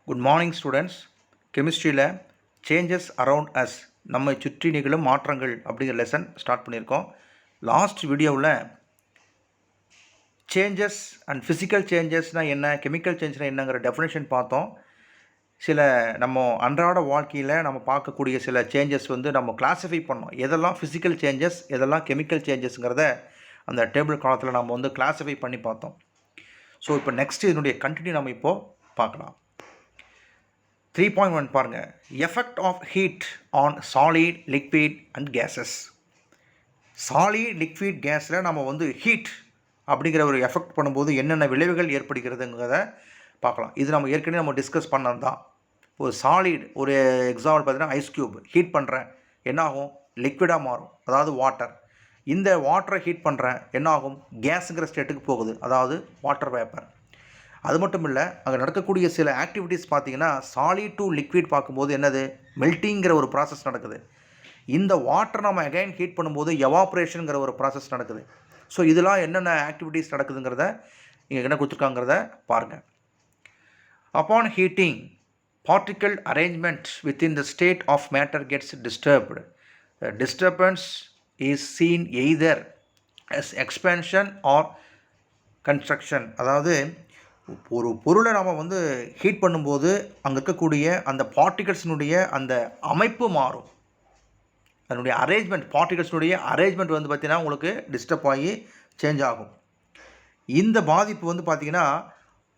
Good morning students. கெமிஸ்ட்ரியில் changes around us, நம்மை சுற்றி நிகழும் மாற்றங்கள் அப்படிங்கிற லெசன் ஸ்டார்ட் பண்ணியிருக்கோம். லாஸ்ட் வீடியோவில் சேஞ்சஸ் அண்ட் ஃபிசிக்கல் சேஞ்சஸ்னால் என்ன, கெமிக்கல் சேஞ்சஸ்னால் என்னங்கிற டெஃபினேஷன் பார்த்தோம். சில நம்ம அன்றாட வாழ்க்கையில் நம்ம பார்க்கக்கூடிய சில சேஞ்சஸ் நம்ம கிளாஸிஃபை பண்ணோம். எதெல்லாம் ஃபிசிக்கல் சேஞ்சஸ், எதெல்லாம் கெமிக்கல் சேஞ்சஸ்ங்கிறத அந்த டேபிள் காலத்தில் நம்ம கிளாஸிஃபை பண்ணி பார்த்தோம். ஸோ இப்போ நெக்ஸ்ட் இதனுடைய கண்டினியூ நம்ம இப்போது பார்க்கலாம். 3.1 பாருங்கள். Effect of heat on solid, liquid and gases. Solid, liquid, கேஸில் நம்ம ஹீட் அப்படிங்கிற ஒரு எஃபெக்ட் பண்ணும்போது என்னென்ன விளைவுகள் ஏற்படுகிறதுங்கிறத பார்க்கலாம். இது நம்ம ஏற்கனவே டிஸ்கஸ் பண்ணது தான். ஒரு சாலிட், ஒரு எக்ஸாம்பிள் பார்த்தீங்கன்னா ஐஸ் க்யூப் ஹீட் பண்ணுறேன், என்னாகும்? லிக்விடாக மாறும், அதாவது வாட்டர். இந்த வாட்டரை ஹீட் பண்ணுறேன், என்னாகும்? கேஸுங்கிற ஸ்டேட்டுக்கு போகுது, அதாவது வாட்டர் வேப்பர். அது மட்டும் இல்லை, அங்கே நடக்கக்கூடிய சில ஆக்டிவிட்டீஸ் பார்த்திங்கன்னா சாலிட் டு லிக்விட் பார்க்கும்போது என்னது, மெல்ட்டிங்கிற ஒரு ப்ராசஸ் நடக்குது. இந்த வாட்டர் நம்ம அகைன் ஹீட் பண்ணும்போது எவாப்ரேஷனுங்கிற ஒரு ப்ராசஸ் நடக்குது. ஸோ இதெல்லாம் என்னென்ன ஆக்டிவிட்டீஸ் நடக்குதுங்கிறத இங்கே என்ன கொடுத்துருக்காங்கிறத பாருங்கள். Upon heating, particle arrangement within the state of matter gets disturbed. The disturbance is seen either as expansion or construction. அதாவது ஒரு பொருளை நம்ம ஹீட் பண்ணும்போது அங்கே இருக்கக்கூடிய அந்த பார்ட்டிகல்ஸினுடைய அந்த அமைப்பு மாறும், அதனுடைய அரேஞ்ச்மெண்ட், பார்ட்டிகல்ஸினுடைய அரேஞ்ச்மெண்ட் பார்த்திங்கன்னா உங்களுக்கு டிஸ்டர்ப் ஆகி சேஞ்ச் ஆகும். இந்த பாதிப்பு பார்த்திங்கன்னா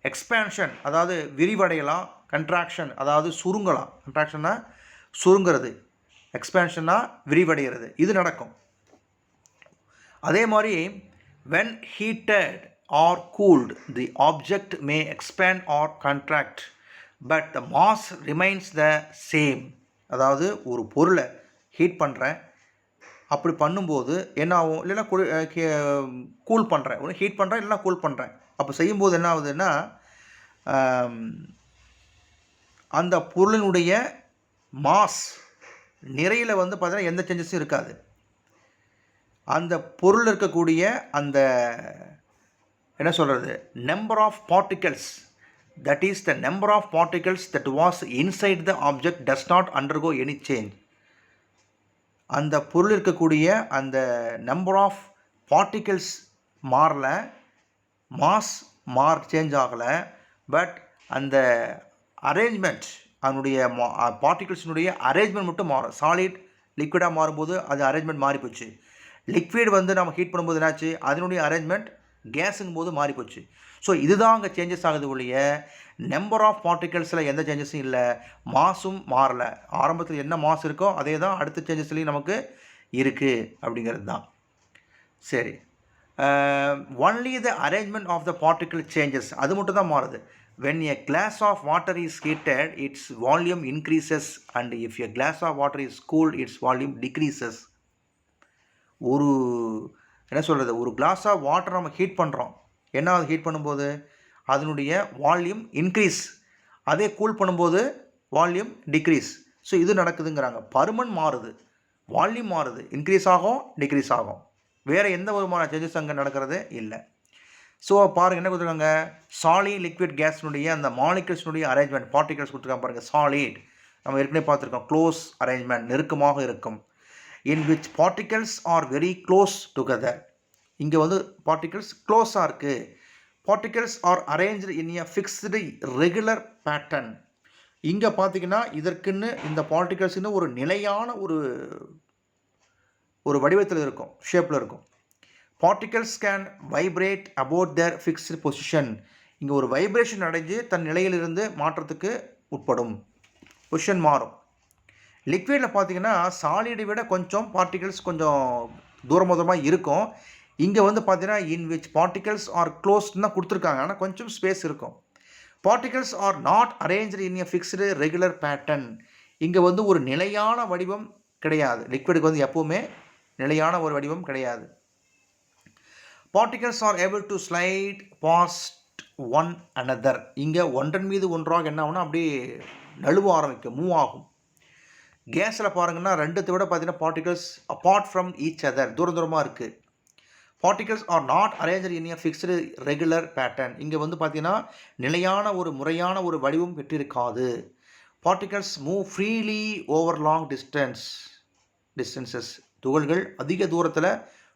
எக்ஸ்பேன்ஷன், அதாவது விரிவடையலாம், கன்ட்ராக்ஷன் அதாவது சுருங்கலாம். கன்ட்ராக்ஷன்னா சுருங்கிறது, எக்ஸ்பேன்ஷன்னா விரிவடைகிறது, இது நடக்கும். அதே மாதிரி when heated or cooled the object may expand or contract but the mass remains the same. அதாவது ஒரு பொருளை ஹீட் பண்ணுறேன், அப்படி பண்ணும்போது என்ன ஆகும்? இல்லைன்னா கூல் பண்ணுறேன், ஒன்று ஹீட் பண்ணுறேன் இல்லைனா கூல் பண்ணுறேன். அப்போ செய்யும்போது என்ன ஆகுதுன்னா அந்த பொருளினுடைய மாஸ் நிறையில் பார்த்தீங்கன்னா எந்த சேஞ்சஸும் இருக்காது. அந்த பொருள் இருக்கக்கூடிய அந்த என்ன சொல்கிறது, number of particles, that is the number of particles that was inside the object does not undergo any change. அந்த பொருள் இருக்கக்கூடிய அந்த நம்பர் ஆஃப் பார்ட்டிகல்ஸ் மாறல, மாஸ் சேஞ்ச் ஆகலை, பட் அந்த அரேஞ்ச்மெண்ட், அதனுடைய பார்ட்டிகல்ஸினுடைய அரேஞ்ச்மெண்ட் மட்டும் மாறும். சாலிட் லிக்விடாக மாறும்போது அது அரேஞ்ச்மெண்ட் மாறி போச்சு. லிக்விட் நம்ம ஹீட் பண்ணும்போது என்னாச்சு, அதனுடைய அரேஞ்ச்மெண்ட் கேஸுங்கும் போது மாறி போச்சு. ஸோ இதுதான் அங்கே சேஞ்சஸ் ஆகுது ஒழிய நம்பர் ஆஃப் பார்ட்டிகல்ஸில் எந்த சேஞ்சஸும் இல்லை, மாஸும் மாறலை. ஆரம்பத்தில் என்ன மாஸ் இருக்கோ அதே தான் அடுத்த சேஞ்சஸ்லேயும் நமக்கு இருக்குது அப்படிங்கிறது தான். சரி, only the arrangement of the particle changes, அது மட்டும் தான் மாறுது. When a glass of water is heated, its volume increases, and if a glass of water is cooled, its volume decreases. ஒரு என்ன சொல்கிறது, ஒரு கிளாஸ் ஆஃப் வாட்டர் நம்ம heat பண்ணுறோம், என்ன ஹீட் பண்ணும்போது அதனுடைய வால்யூம் இன்க்ரீஸ், அதே கூல் பண்ணும்போது வால்யூம் டிக்ரீஸ். ஸோ இது நடக்குதுங்கிறாங்க. பருமன் மாறுது, வால்யூம் மாறுது, இன்க்ரீஸ் ஆகும், டிக்ரீஸ் ஆகும். வேறு எந்த விதமான சேஞ்சஸ் அங்கே நடக்கிறது இல்லை. ஸோ பாருங்கள் என்ன கொடுத்துருக்காங்க, சாலிட், லிக்விட், கேஸ்னுடைய அந்த மாலிகல்ஸ்னுடைய அரேஞ்ச்மெண்ட், பார்ட்டிகல்ஸ் கொடுத்துருக்காங்க பாருங்கள். சாலிட் நம்ம ஏற்கனவே பார்த்துருக்கோம், க்ளோஸ் அரேஞ்ச்மெண்ட், நெருக்கமாக இருக்கும். In which particles are very close together. இங்கே பார்ட்டிகல்ஸ் க்ளோஸாக இருக்குது. Particles R arranged in a fixed regular pattern. இங்கே பார்த்தீங்கன்னா இதற்குன்னு இந்த பார்ட்டிகல்ஸ்ன்னு ஒரு நிலையான ஒரு வடிவத்தில் இருக்கும், ஷேப்பில் இருக்கும். Particles can vibrate about their fixed position. இங்கே ஒரு வைப்ரேஷன் அடைஞ்சு தன் நிலையிலிருந்து மாற்றத்துக்கு உட்படும், பொசிஷன் மாறும். லிக்விடில் பார்த்தீங்கன்னா சாலிடை விட கொஞ்சம் பார்ட்டிகல்ஸ் கொஞ்சம் தூரமாக இருக்கும். இங்கே பார்த்தீங்கன்னா இன் விச் பார்ட்டிகல்ஸ் ஆர் க்ளோஸ்ன்னு தான் கொடுத்துருக்காங்க, ஆனால் கொஞ்சம் ஸ்பேஸ் இருக்கும். Particles are not arranged in a fixed regular pattern. இங்கே ஒரு நிலையான வடிவம் கிடையாது. லிக்விடுக்கு எப்போவுமே நிலையான ஒரு வடிவம் கிடையாது. Particles are able to slide past one another. இங்கே ஒன்றன் மீது ஒன்றாக என்ன ஆகும்னா அப்படியே நழுவ ஆரம்பிக்கும், மூவ் ஆகும். கேஸில் பாருங்கன்னா ரெண்டுத்தை விட பார்த்தீங்கன்னா particles apart from each other, தூரமாக இருக்குது. Particles are not arrange in a fixed regular pattern. இங்கே வந்து பார்த்தீங்கன்னா நிலையான ஒரு முறையான ஒரு வடிவம் பெற்றிருக்காது. Particles move freely over long distances. துகள்கள் அதிக தூரத்தில்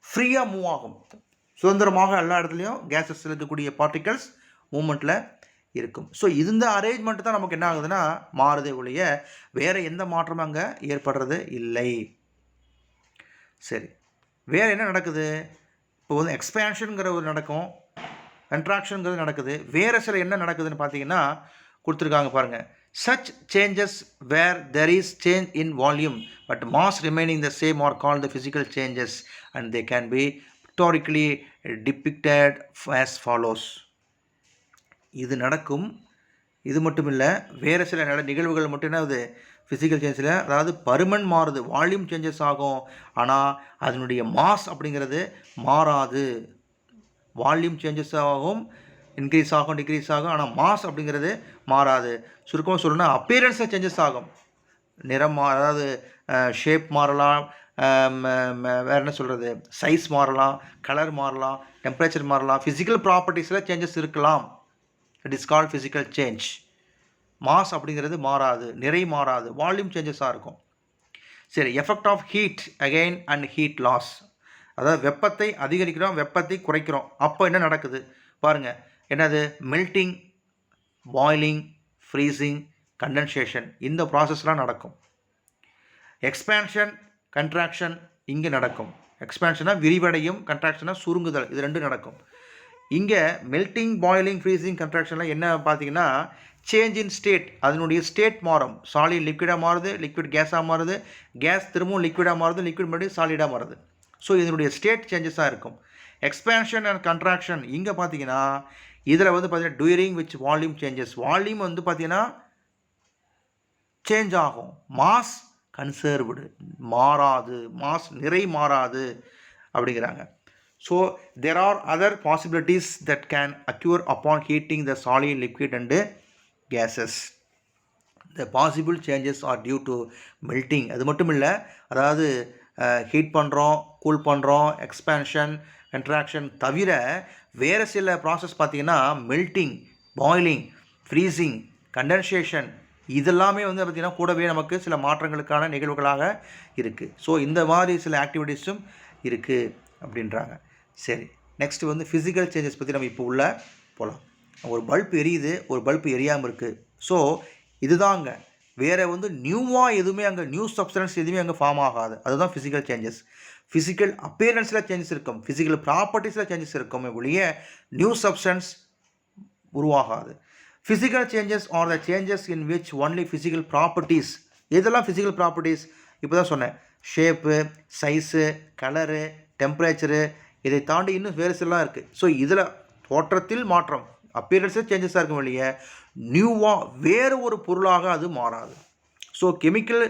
ஃப்ரீயாக மூவ் ஆகும். சுதந்திரமாக எல்லா இடத்துலையும் கேஸஸ் இருக்கக்கூடிய பார்ட்டிகல்ஸ் மூமெண்ட்டில் இருக்கும். ஸோ இந்த அரேஞ்ச்மெண்ட் தான் நமக்கு என்ன ஆகுதுன்னா மாறுதே ஒழிய வேறு எந்த மாற்றமும் அங்கே ஏற்படுறது இல்லை. சரி, வேறு என்ன நடக்குது? இப்போ வந்து எக்ஸ்பேன்ஷனுங்கிற ஒரு நடக்கும், கன்ட்ராக்ஷனுங்கிறது நடக்குது. வேறு சில என்ன நடக்குதுன்னு பார்த்தீங்கன்னா கொடுத்துருக்காங்க பாருங்கள். Such changes where there is change in volume but mass remaining the same are called the physical changes and they can be pictorially depicted as follows. இது நடக்கும். இது மட்டும் இல்லை, வேறு சில நிகழ்வுகள் மட்டும் என்ன ஆகுது ஃபிசிக்கல் சேஞ்சில், அதாவது பருமன் மாறுது, வால்யூம் சேஞ்சஸ் ஆகும், ஆனால் அதனுடைய மாஸ் அப்படிங்கிறது மாறாது. வால்யூம் சேஞ்சஸ் ஆகும், இன்க்ரீஸ் ஆகும், டிக்ரீஸ் ஆகும், ஆனால் மாஸ் அப்படிங்கிறது மாறாது. சுருக்கமாக சொல்லணும்னா அப்பியரன்ஸில் சேஞ்சஸ் ஆகும். நிறம் அதாவது ஷேப் மாறலாம், வேறு என்ன சொல்கிறது, சைஸ் மாறலாம், கலர் மாறலாம், டெம்பரேச்சர் மாறலாம், ஃபிசிக்கல் ப்ராப்பர்ட்டிஸில் சேஞ்சஸ் இருக்கலாம். It is called physical change. Mass அப்படிங்கிறது மாறாது, நிறை மாறாது, வால்யூம் சேஞ்சஸாக இருக்கும். சரி, effect of heat again and heat loss. அதாவது வெப்பத்தை அதிகரிக்கிறோம், வெப்பத்தை குறைக்கிறோம், அப்போ என்ன நடக்குது பாருங்கள். என்னது? மெல்ட்டிங், பாய்லிங், ஃப்ரீசிங், கண்டென்சேஷன், இந்த ப்ராசஸ்லாம் நடக்கும். எக்ஸ்பேன்ஷன், கன்ட்ராக்ஷன் இங்கே நடக்கும். எக்ஸ்பேன்ஷனாக விரிவடையும், கன்ட்ராக்ஷனாக சுருங்குதல், இது ரெண்டும் நடக்கும். இங்கே மெல்ட்டிங், பாய்லிங், ஃப்ரீசிங், கன்ட்ராக்ஷன்லாம் என்ன பார்த்தீங்கன்னா சேஞ்ச் இன் ஸ்டேட், அதனுடைய ஸ்டேட் மாறும். சாலிட் லிக்விடாக மாறுது, லிக்விட் கேஸாக மாறுது, கேஸ் திரும்பவும் லிக்விடாக மாறுது, லிக்விட் மறுபடியும் சாலிடாக மாறுது. ஸோ இதனுடைய ஸ்டேட் சேஞ்சஸாக இருக்கும். எக்ஸ்பேன்ஷன் அண்ட் கன்ட்ராக்ஷன் இங்கே பார்த்தீங்கன்னா இதில் வந்து பார்த்தீங்கன்னா during which volume changes, volume வந்து பார்த்தீங்கன்னா சேஞ்ச் ஆகும், மாஸ் கன்சர்வ்டு மாறாது, மாஸ் நிறை மாறாது அப்படிங்கிறாங்க. So there are other possibilities that can occur upon heating the solid, liquid and gases. The possible changes are due to melting. அது மட்டும் இல்லை, அதாவது ஹீட் பண்ணுறோம், கூல் பண்ணுறோம், எக்ஸ்பேன்ஷன், கன்ட்ராக்ஷன் தவிர வேறு சில ப்ராசஸ் பார்த்திங்கன்னா மெல்ட்டிங், பாய்லிங், ஃப்ரீசிங், கண்டென்சேஷன் இதெல்லாமே வந்து பார்த்திங்கன்னா கூடவே நமக்கு சில மாற்றங்களுக்கான நிகழ்வுகளாக இருக்குது. ஸோ இந்த மாதிரி சில ஆக்டிவிட்டீஸும் இருக்குது அப்படின்றாங்க. சரி, நெக்ஸ்ட்டு வந்து ஃபிசிக்கல் சேஞ்சஸ் பற்றி நம்ம இப்போ உள்ள போகலாம். ஒரு பல்ப் எரியுது, ஒரு பல்ப் எரியாமல் இருக்குது. ஸோ இதுதாங்க, வேறு வந்து நியூவாக எதுவுமே அங்கே நியூ சப்ஸ்டன்ஸ் எதுவுமே அங்கே ஃபார்ம் ஆகாது. அதுதான் ஃபிசிக்கல் சேஞ்சஸ். ஃபிசிக்கல் அப்பியரன்ஸில் சேஞ்சஸ் இருக்கும், ஃபிசிக்கல் ப்ராப்பர்ட்டிஸில் சேஞ்சஸ் இருக்கும் ஒழிய நியூ சப்ஸ்டன்ஸ் உருவாகாது. Physical changes are the changes in which only physical properties. எதெல்லாம் ஃபிசிக்கல் ப்ராப்பர்ட்டிஸ்? இப்போ தான் சொன்னேன், ஷேப்பு, சைஸு, கலரு, டெம்பரேச்சரு, இதை தாண்டி இன்னும் வேறு சிலாம் இருக்குது. ஸோ இதில் தோற்றத்தில் மாற்றம், அப்பியரன்ஸில் சேஞ்சஸாக இருக்கும் இல்லையா, நியூவாக வேறு ஒரு பொருளாக அது மாறாது. ஸோ கெமிக்கல்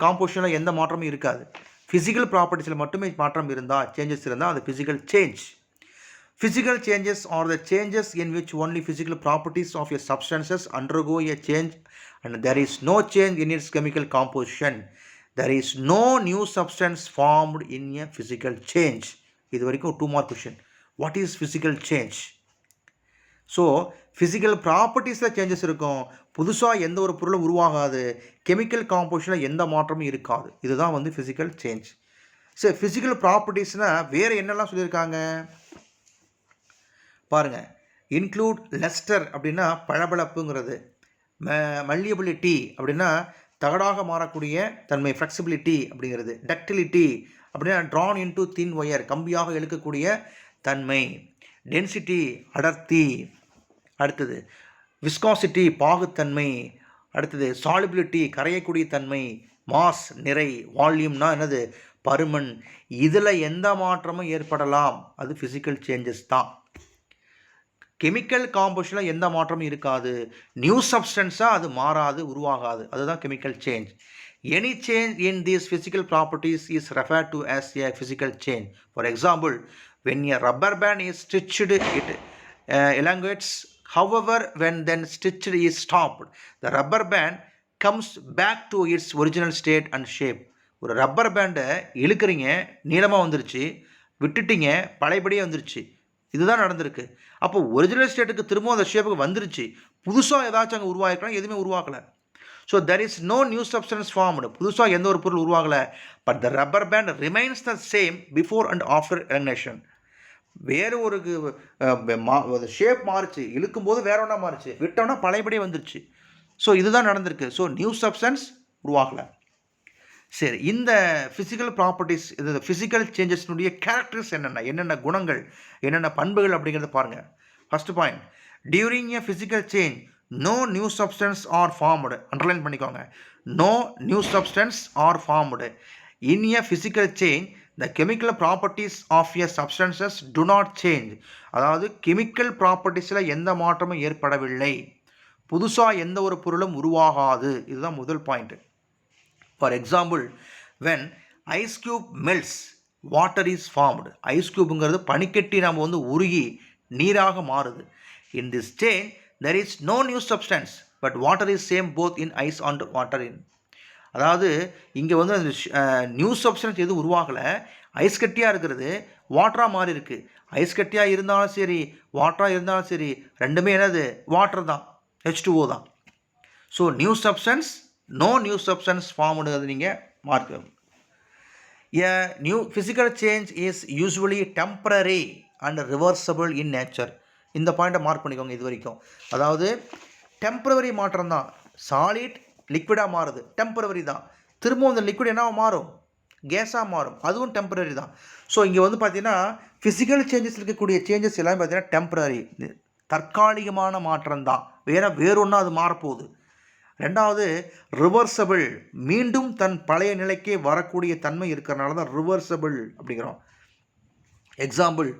காம்போசிஷனில் எந்த மாற்றமும் இருக்காது. ஃபிசிக்கல் ப்ராப்பர்ட்டிஸில் மட்டுமே மாற்றம் இருந்தால், சேஞ்சஸ் இருந்தால் அது physical change. Physical changes are the changes in which only physical properties of a substances undergo a change and there is no change in its chemical composition. There is no new substance formed in a physical change. இது வரைக்கும் 2 more question. What is physical change? So physical ப்ராப்பர்ட்டிஸில் changes இருக்கும், புதுசாக எந்த ஒரு பொருளும் உருவாகாது, chemical காம்போசிஷனில் எந்த மாற்றமும் இருக்காது. இதுதான் வந்து ஃபிசிக்கல் சேஞ்ச். சரி, ஃபிசிக்கல் ப்ராப்பர்ட்டிஸ்னால் வேறு என்னெல்லாம் சொல்லியிருக்காங்க பாருங்கள். இன்க்ளூட் லெஸ்டர் அப்படின்னா பளபளப்புங்கிறது, மல்லியபிலிட்டி அப்படின்னா தகடாக மாறக்கூடிய தன்மை, ஃப்ளெக்சிபிலிட்டி அப்படிங்கிறது, டக்டிலிட்டி அப்படின்னா ட்ரான் இன்டு தின் ஒயர், கம்பியாக இழுக்கக்கூடிய தன்மை, டென்சிட்டி அடர்த்தி, அடுத்தது விஸ்காசிட்டி பாகுத்தன்மை, அடுத்தது சாலிபிலிட்டி கரையக்கூடிய தன்மை, மாஸ் நிறை, வால்யூம்னா என்னது பருமன். இதில் எந்த மாற்றமும் ஏற்படலாம், அது ஃபிசிக்கல் சேஞ்சஸ் தான். கெமிக்கல் காம்போசிஷனில் எந்த மாற்றமும் இருக்காது, நியூ சப்ஸ்டன்ஸாக அது மாறாது, உருவாகாது, அதுதான் chemical change. Any change in these physical properties is referred to as a physical change. For example, when a rubber band is stitched, it elongates. However, when then stitched is stopped, the rubber band comes back to its original state and shape. ஒரு rubber பேண்டை இழுக்கிறீங்க, நீளமாக வந்துருச்சு, விட்டுட்டீங்க, பழையபடியே வந்துருச்சு. இதுதான் நடந்திருக்கு. அப்போ original ஸ்டேட்டுக்கு திரும்பவும் அந்த ஷேப்புக்கு வந்துருச்சு. புதுசாக ஏதாச்சும் அங்கே உருவாக்கிக்கலாம், எதுவுமே உருவாக்கலை. So there is no new substance formed. புதுசாக எந்த ஒரு பொருள் உருவாகலை. But the rubber band remains the same before and after elongation. வேறு ஒரு ஷேப் மாறுச்சு, இழுக்கும்போது வேற ஒன்றா மாறுச்சு, விட்டோம்னா பழையபடியே வந்துருச்சு. ஸோ இதுதான் நடந்திருக்கு. ஸோ நியூ சப்ஸ்டன்ஸ் உருவாகலை. சரி, இந்த ஃபிசிக்கல் ப்ராப்பர்ட்டிஸ், இது ஃபிசிக்கல் சேஞ்சஸ்னுடைய கேரக்டர்ஸ் என்னென்ன குணங்கள், என்னென்ன பண்புகள் அப்படிங்கிறத பாருங்கள். First point, during a physical change no new substance are formed. Underline பண்ணிக்கோங்க. No new substance are formed. In a physical change the chemical properties of a substances do not change. அதாவது chemical ப்ராப்பர்ட்டிஸில் எந்த மாற்றமும் ஏற்படவில்லை, புதுசாக எந்த ஒரு பொருளும் உருவாகாது. இதுதான் முதல் point. For example, when ice cube melts water is formed. Ice கியூப்புங்கிறது பனிக்கட்டி நம்ம வந்து உருகி நீராக மாறுது. In this change there is no new substance but water is same both in ice and water in. அதாவது இங்கே வந்து அந்த நியூ சப்ஸ்டன்ஸ் எதுவும் உருவாகலை, ஐஸ் கட்டியாக இருக்கிறது வாட்டராக மாறி இருக்குது. ஐஸ் கட்டியாக இருந்தாலும் சரி, வாட்டராக இருந்தாலும் சரி, ரெண்டுமே என்னது, வாட்டர் தான், H2O தான். So new substance, no new substance formed, அது நீங்கள் mark. A new physical change is usually temporary and reversible in nature. இந்த பாயிண்ட்டை மார்க் பண்ணிக்கோங்க இது வரைக்கும். அதாவது டெம்பரவரி மாற்றம் தான். சாலிட் லிக்விடாக மாறுது, டெம்பரவரி தான். திரும்பவும் அந்த லிக்விட் என்ன மாறும், கேஸாக மாறும், அதுவும் டெம்பரரி தான். ஸோ இங்கே வந்து பார்த்தீங்கன்னா ஃபிசிக்கல் சேஞ்சஸ் இருக்கக்கூடிய சேஞ்சஸ் எல்லாமே பார்த்தீங்கன்னா டெம்பரரி, தற்காலிகமான மாற்றம் தான், வேறொன்றா அது மாறப்போகுது. ரெண்டாவது ரிவர்சபிள், மீண்டும் தன் பழைய நிலைக்கே வரக்கூடிய தன்மை இருக்கிறனால தான் ரிவர்சபிள் அப்படிங்கிறோம். Example,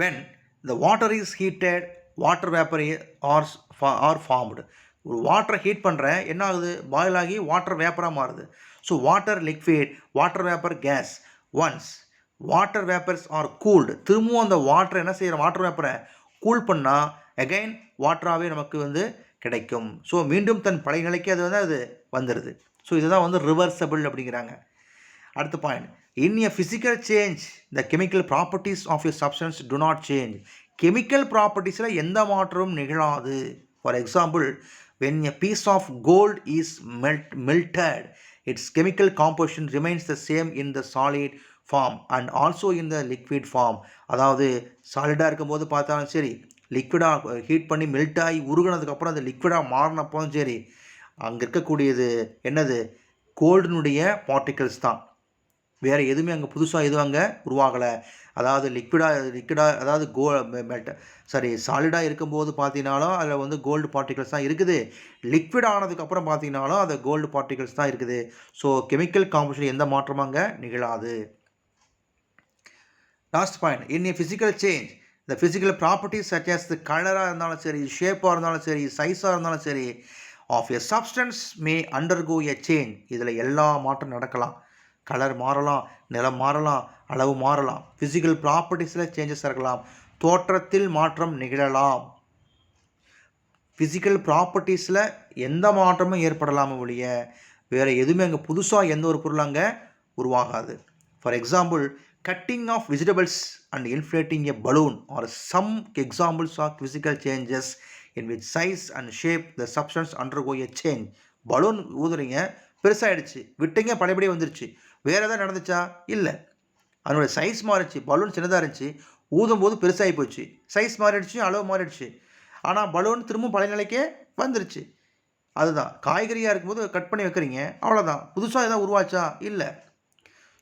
when the water is heated water vapour are formed. ஒரு வாட்டரை ஹீட் பண்ணுறேன், என்ன ஆகுது, பாயில் ஆகி வாட்டர் வேப்பராக மாறுது. So water liquid, water vapour gas. Once water vapours are cooled, திரும்பவும் அந்த வாட்டரை என்ன செய்கிற, வாட்டர் வேப்பரை கூல் பண்ணால் அகைன் வாட்டராகவே நமக்கு வந்து கிடைக்கும். ஸோ மீண்டும் தன் பழைய நிலைக்கு அது வந்து அது வந்துடுது. ஸோ இதுதான் வந்து ரிவர்சபிள் அப்படிங்கிறாங்க. அடுத்த point, in a physical change the chemical properties of a substance do not change. Chemical ப்ராப்பர்ட்டிஸில் எந்த மாற்றமும் நிகழாது. For example, when a piece of gold is melted its chemical composition remains the same in the solid form and also in the liquid form. அதாவது சாலிடாக இருக்கும்போது பார்த்தாலும் சரி, லிக்விடாக heat பண்ணி மெல்ட் ஆகி உருகினதுக்கப்புறம் அது லிக்விடாக மாறினப்போதும் சரி, அங்கே இருக்கக்கூடியது என்னது, கோல்டினுடைய பார்ட்டிகல்ஸ் தான், வேறு எதுவுமே அங்கே புதுசாக எதுவும் அங்கே உருவாகலை. அதாவது லிக்விடாக அதாவது சாலிடாக இருக்கும்போது பார்த்தீங்கனாலும் அதில் வந்து கோல்டு பார்ட்டிகல்ஸ் தான் இருக்குது. லிக்விட் ஆனதுக்கப்புறம் பார்த்தீங்கனாலும் அது கோல்டு பார்ட்டிகல்ஸ் தான் இருக்குது. ஸோ கெமிக்கல் காம்பவுண்டில் எந்த மாற்றமும் அங்கே நிகழாது. Last point, in a physical change the physical properties such as the கலராக இருந்தாலும் சரி, ஷேப்பாக இருந்தாலும் சரி, சைஸாக இருந்தாலும் சரி, of a substance may undergo a change. இதில் எல்லா மாற்றம் நடக்கலாம். கலர் மாறலாம், நிறம் மாறலாம், அளவு மாறலாம், ஃபிசிக்கல் ப்ராப்பர்ட்டிஸில் சேஞ்சஸ் இருக்கலாம், தோற்றத்தில் மாற்றம் நிகழலாம். ஃபிசிக்கல் ப்ராப்பர்ட்டிஸில் எந்த மாற்றமும் ஏற்படலாம ஒழிய வேறு எதுவுமே அங்கே புதுசாக எந்த ஒரு பொருள் அங்கே உருவாகாது. For example, cutting of vegetables and inflating a balloon are some examples of physical changes in which size and shape the substance undergo a change. Balloon ஊதுறீங்க, பெருசாகிடுச்சு, விட்டீங்க, பழையபடியே வந்துருச்சு, வேறு எதாவது நடந்துச்சா, இல்லை, அதனுடைய சைஸ் மாறிடுச்சு. பலூன் சின்னதாக இருந்துச்சு, ஊதும் போது பெருசாகி போச்சு, சைஸ் மாறிடுச்சு, அளவு மாறிடுச்சு, ஆனால் பலூன் திரும்ப பழைய நிலைக்கே வந்துருச்சு. அதுதான் காய்கறியாக இருக்கும்போது கட் பண்ணி வைக்கிறீங்க, அவ்வளோதான், புதுசாக எதாவது உருவாச்சா, இல்லை.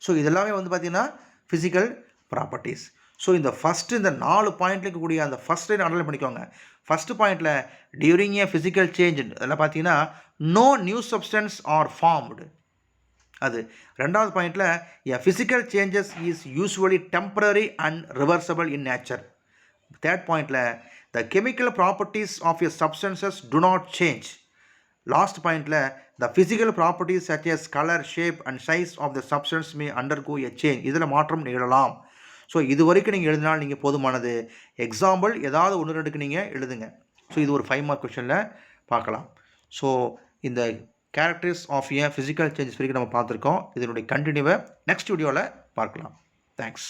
ஸோ இதெல்லாமே வந்து பார்த்திங்கன்னா ஃபிசிக்கல் ப்ராப்பர்ட்டிஸ். ஸோ இந்த ஃபஸ்ட்டு இந்த 4 பாயிண்ட்டில் இருக்கக்கூடிய அந்த ஃபஸ்ட் லைன் அண்டர்லைன் பண்ணிக்கோங்க. ஃபஸ்ட்டு பாயிண்டில் டியூரிங் ஏ ஃபிசிக்கல் சேஞ்ச் அதில் பார்த்தீங்கன்னா no new substance are formed. அது ரெண்டாவது பாயிண்டில் a physical changes is usually temporary and reversible in nature. Third பாயிண்டில் the chemical properties of a substances do not change. Last பாயிண்டில் the physical properties such as colour, shape and size of the substance may undergo a change. இதில் மாற்றம் நிகழலாம். So இது வரைக்கும் நீங்கள் எழுதினால் நீங்கள் போதுமானது. எக்ஸாம்பிள் ஏதாவது 1-2க்கு நீங்கள் எழுதுங்க. ஸோ இது ஒரு 5 மார்க் கொஷனில் பார்க்கலாம். ஸோ இந்த characters of a physical changes வரைக்கும் நம்ம பார்த்துருக்கோம். இதனுடைய கண்டினியூவை நெக்ஸ்ட் வீடியோவில் பார்க்கலாம். தேங்க்ஸ்.